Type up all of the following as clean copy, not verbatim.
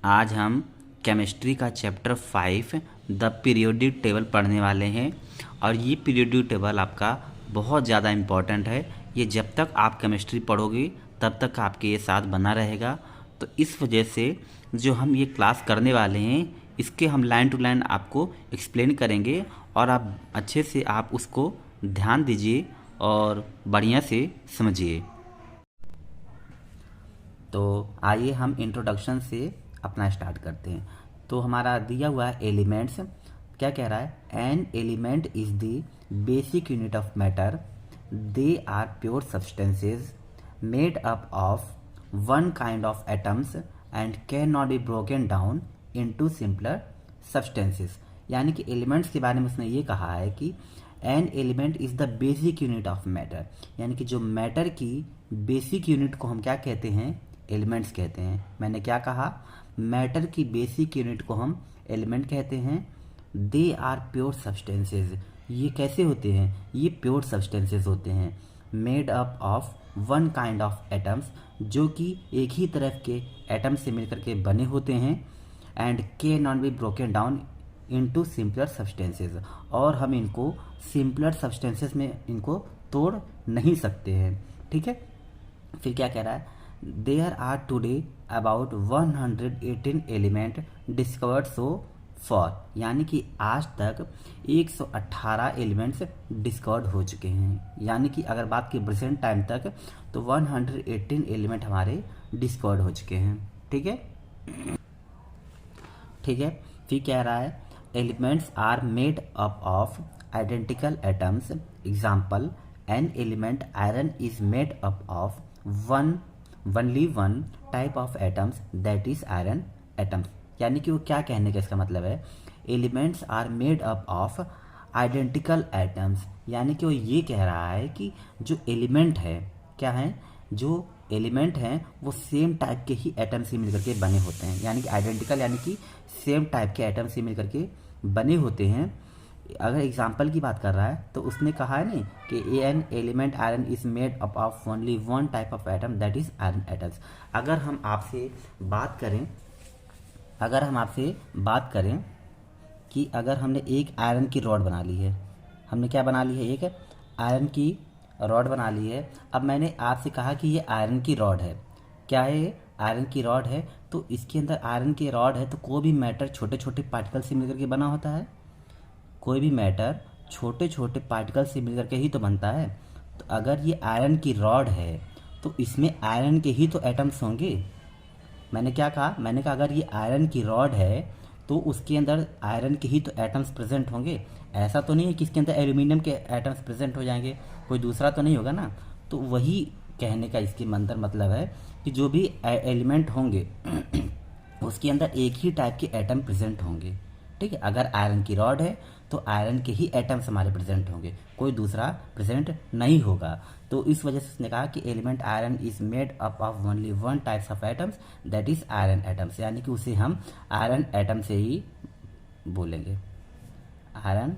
आज हम केमिस्ट्री का चैप्टर 5 द पीरियोडिक टेबल पढ़ने वाले हैं। और ये पीरियोडिक टेबल आपका बहुत ज़्यादा इम्पॉर्टेंट है। ये जब तक आप केमिस्ट्री पढ़ोगे तब तक आपके ये साथ बना रहेगा। तो इस वजह से जो हम ये क्लास करने वाले हैं इसके हम लाइन टू लाइन आपको एक्सप्लेन करेंगे और आप अच्छे से आप उसको ध्यान दीजिए और बढ़िया से समझिए। तो आइए हम इंट्रोडक्शन से अपना स्टार्ट करते हैं। तो हमारा दिया हुआ है एलिमेंट्स। क्या कह रहा है? An element is the basic unit of matter. They are pure substances made up of one kind of atoms and can not be broken down into simpler substances. यानी कि एलिमेंट्स के बारे में उसने ये कहा है कि N element is the basic unit of matter. यानी कि जो मैटर की बेसिक यूनिट को हम क्या कहते हैं? एलिमेंट्स कहते हैं। मैंने क्या कहा? मैटर की बेसिक यूनिट को हम एलिमेंट कहते हैं। They are pure substances. ये कैसे होते हैं? ये प्योर सब्सटेंसेज होते हैं made up of one kind of atoms, जो कि एक ही तरह के एटम से मिलकर के बने होते हैं। एंड के not be broken down into simpler substances. और हम इनको सिंपलर सब्सटेंसेज में इनको तोड़ नहीं सकते हैं। ठीक है। फिर क्या कह रहा है? There are today about 118 element discovered so far. यानी कि आज तक 118 एलिमेंट्स डिस्कवर्ड हो चुके हैं। यानी कि अगर बात की प्रेजेंट टाइम तक तो 118 एलिमेंट हमारे डिस्कवर्ड हो चुके हैं। ठीक है। ठीक है। फिर कह रहा है elements are made up of identical atoms. Example, an element iron is made up of only one type of atoms, that is iron atoms। यानी कि वो क्या कहने का इसका मतलब है? Elements are made up of identical atoms. यानी कि वो ये कह रहा है कि जो एलिमेंट है, क्या है? जो एलिमेंट हैं वो सेम टाइप के ही एटम से मिलकर के बने होते हैं। यानी कि आइडेंटिकल यानी कि सेम टाइप के एटम से मिलकर के बने होते हैं। अगर एग्जाम्पल की बात कर रहा है तो उसने कहा है नहीं कि N element iron is made up of only one type of atom, that is iron atoms. अगर हम आपसे बात करें कि अगर हमने एक आयरन की रॉड बना ली है, हमने क्या बना ली है? एक आयरन की रॉड बना ली है। अब मैंने आपसे कहा कि ये आयरन की रॉड है। क्या है ये? आयरन की रॉड है। तो इसके अंदर आयरन की रॉड है तो कोई भी मैटर छोटे छोटे पार्टिकल से मिलकर के बना होता है। कोई भी मैटर छोटे छोटे पार्टिकल से मिलकर के ही तो बनता है। तो अगर ये आयरन की रॉड है तो इसमें आयरन के ही तो एटम्स होंगे। मैंने क्या कहा? मैंने कहा अगर ये आयरन की रॉड है तो उसके अंदर आयरन के ही तो एटम्स प्रेजेंट होंगे। ऐसा तो नहीं है कि इसके अंदर एल्यूमिनियम के एटम्स प्रेजेंट हो जाएंगे, कोई दूसरा तो नहीं होगा ना। तो वही कहने का इसके अंदर मतलब है कि जो भी एलिमेंट होंगे उसके अंदर एक ही टाइप के एटम प्रेजेंट होंगे। ठीक है। अगर आयरन की रॉड है तो आयरन के ही एटम्स हमारे प्रेजेंट होंगे, कोई दूसरा प्रेजेंट नहीं होगा। तो इस वजह से उसने कहा कि element iron is made up of only one types of atoms, that is iron atoms. यानी कि उसे हम आयरन एटम से ही बोलेंगे, आयरन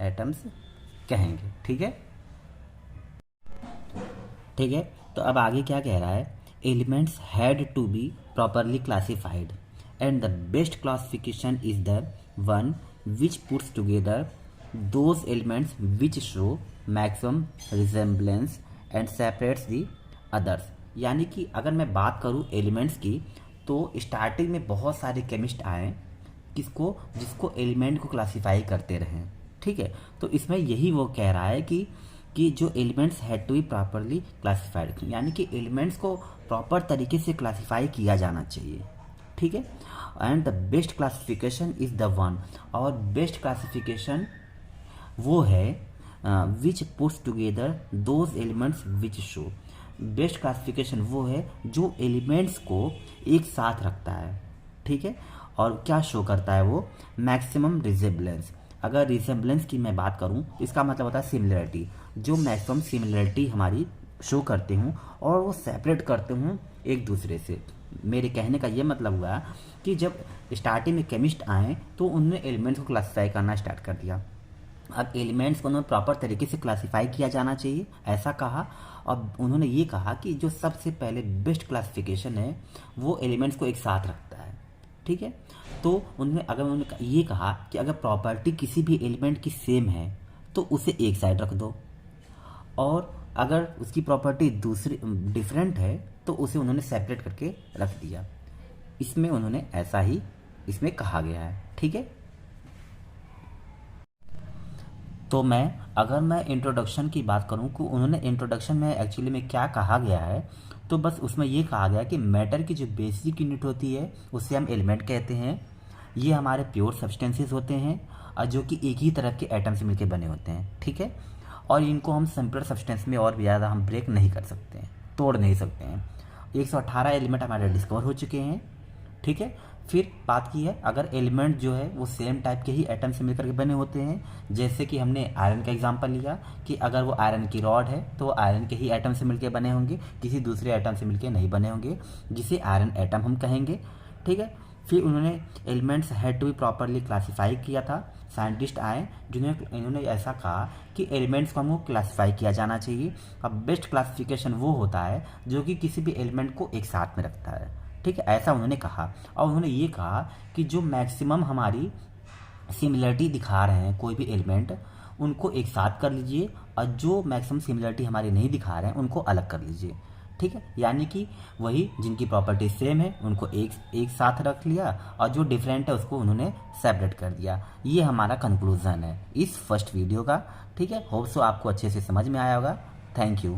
एटम्स कहेंगे। ठीक है। ठीक है। तो अब आगे क्या कह रहा है? Elements had to be properly classified and the best classification is the one which puts together those elements which show maximum resemblance and separates the others। यानी कि अगर मैं बात करूं एलिमेंट्स की तो स्टार्टिंग में बहुत सारे केमिस्ट आए जिसको एलिमेंट को क्लासीफाई करते रहे। ठीक है। तो इसमें यही वो कह रहा है कि जो elements had to be properly classified, यानी कि एलिमेंट्स को प्रॉपर तरीके से क्लासीफाई किया जाना चाहिए। ठीक है। And the best classification is the one, और बेस्ट क्लासिफिकेशन वो है विच puts together those elements which show. Best classification वो है जो एलिमेंट्स को एक साथ रखता है। ठीक है। और क्या शो करता है वो? Maximum resemblance. अगर रिजेम्बलेंस की मैं बात करूं इसका मतलब होता है सिमिलरिटी। जो मैक्सिमम सिमिलरिटी हमारी शो करते हूँ और वो सेपरेट करते हूँ एक दूसरे से। मेरे कहने का ये मतलब हुआ कि जब स्टार्टिंग में केमिस्ट आए तो उन्होंने एलिमेंट्स को क्लासिफाई करना स्टार्ट कर दिया। अब एलिमेंट्स को उन्होंने प्रॉपर तरीके से क्लासिफाई किया जाना चाहिए, ऐसा कहा। और उन्होंने ये कहा कि जो सबसे पहले बेस्ट क्लासिफिकेशन है वो एलिमेंट्स को एक साथ रखता है, ठीक है। तो उन्होंने ये कहा कि अगर प्रॉपर्टी किसी भी एलिमेंट की सेम है तो उसे एक साइड रख दो, और अगर उसकी प्रॉपर्टी दूसरी डिफरेंट है तो उसे उन्होंने सेपरेट करके रख दिया। इसमें उन्होंने ऐसा ही इसमें कहा गया है, ठीक है। तो अगर मैं इंट्रोडक्शन की बात करूं कि उन्होंने इंट्रोडक्शन में एक्चुअली में क्या कहा गया है, तो बस उसमें ये कहा गया कि मैटर की जो बेसिक यूनिट होती है उससे हम एलिमेंट कहते हैं। ये हमारे प्योर सब्सटेंसेस होते हैं और जो कि एक ही तरह के एटम से मिलकर बने होते हैं, ठीक है। और इनको हम सिंपलर सब्सटेंस में और भी ज़्यादा हम ब्रेक नहीं कर सकते हैं, तोड़ नहीं सकते हैं। 118 एलिमेंट हमारे डिस्कवर हो चुके हैं, ठीक है। फिर बात की है अगर एलिमेंट जो है वो सेम टाइप के ही एटम से मिलकर के बने होते हैं, जैसे कि हमने आयरन का एग्जांपल लिया कि अगर वो आयरन की रॉड है तो वो आयरन के ही एटम से मिलकर बने होंगे, किसी दूसरे एटम से मिलकर नहीं बने होंगे, जिसे आयरन एटम हम कहेंगे, ठीक है। फिर उन्होंने elements had to be properly classify किया था। साइंटिस्ट आए इन्होंने ऐसा कहा कि एलिमेंट्स को हमको क्लासीफाई किया जाना चाहिए। अब बेस्ट क्लासिफिकेशन वो होता है जो कि किसी भी एलिमेंट को एक साथ में रखता है, ठीक है, ऐसा उन्होंने कहा। और उन्होंने ये कहा कि जो मैक्सिमम हमारी सिमिलरिटी दिखा रहे हैं कोई भी एलिमेंट, उनको एक साथ कर लीजिए, और जो मैक्सिमम सिमिलरिटी हमारी नहीं दिखा रहे हैं उनको अलग कर लीजिए, ठीक है। यानी कि वही जिनकी प्रॉपर्टी सेम है उनको एक साथ रख लिया, और जो डिफरेंट है उसको उन्होंने सेपरेट कर दिया। ये हमारा कंक्लूजन है इस फर्स्ट वीडियो का, ठीक है। होप सो आपको अच्छे से समझ में आया होगा। Thank you.